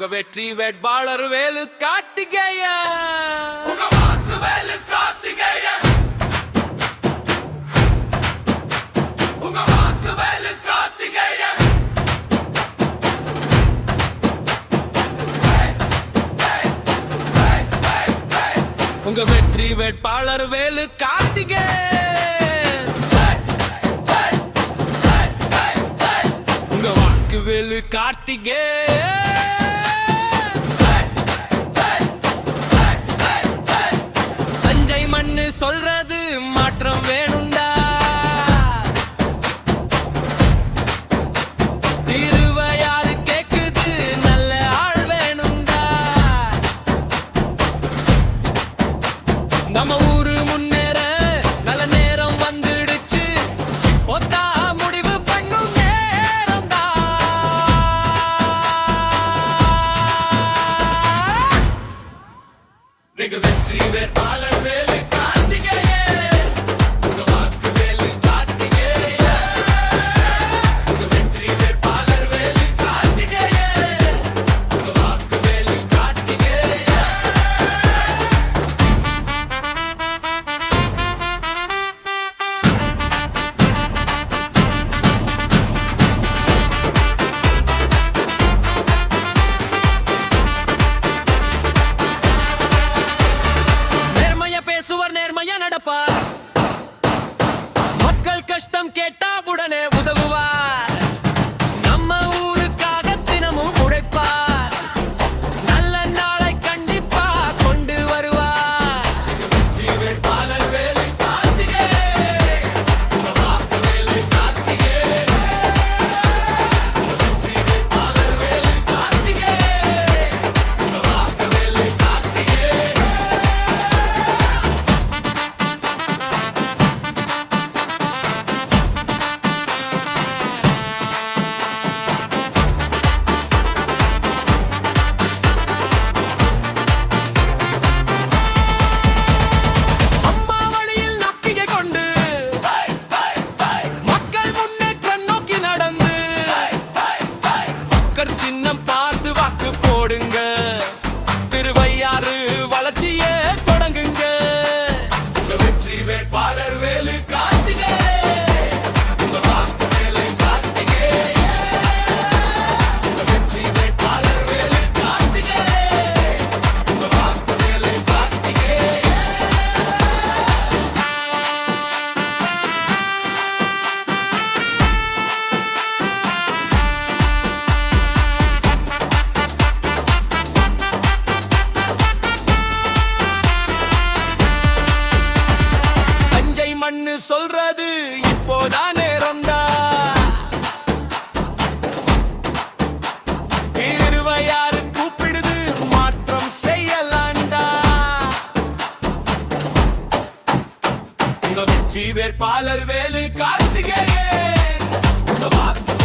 உங்க வெற்றி வேட்பாளர் வேலு கார்த்திகேயா. உங்க வெற்றி வேட்பாளர் வேலு கார்த்திகேயன். உங்க வாக்கு வேலு கார்த்திகேயன். தஞ்சை மண்ணு சொல்றது மாற்றம் வேணுண்டா. திருவையாறு கேக்குது நல்ல ஆள் வேணுண்டா. நம்ம ஊரு முன்னேற நல்ல நேரம் வந்துடுச்சு. ஒத்தா முடிவு பண்ணும் நேரம் தான். நீங்க வெற்றி வேட்பாளர் வேலு கார்த்திகேயன். உங்க வாக்கு வேலு கார்த்திகேயன். உங்க வெற்றி வேட்பாளர் வேலு கார்த்திகேயன். உங்க வாக்கு வேலு கார்த்திகேயன். பேசுவர் நேர்மையா நடப்பார். மக்கள் கஷ்டம் கேட்டா உடனே உதவுவார். நம்ம ஊருக்காக தினமும் உழைப்பார். நல்ல நாளை கண்டிப்பா கொண்டு வருவார். வெற்றி வேட்பாளர் வேலு கார்த்திகேயன். உங்க வாக்கு வேலு கார்த்திகேயன். வெற்றி வேட்பாளர் வேலு கார்த்திகேயன். உங்க வாக்கு வேலு கார்த்திகேயன். சின்னம் பார்த்து வாக்கு போடுங்க. திருவையாறு வளர்ச்சியே தொடங்குங்க. வெற்றி வேட்பாளர் வேலு கார்த்திகேயன். உங்க வாக்கு வேலு கார்த்திகேயன். வெற்றி வேட்பாளர் வேலு கார்த்திகேயன். உங்க வாக்கு வேலு கார்த்திகேயன். மண்ணு சொல்றது இப்போதான் நேரம்டா. திருவையாறு கூப்பிடுது மாற்றம் செய்யலாண்டா. உங்க வெற்றி வேட்பாளர் வேலு கார்த்திகேயன். உங்க வாக்கு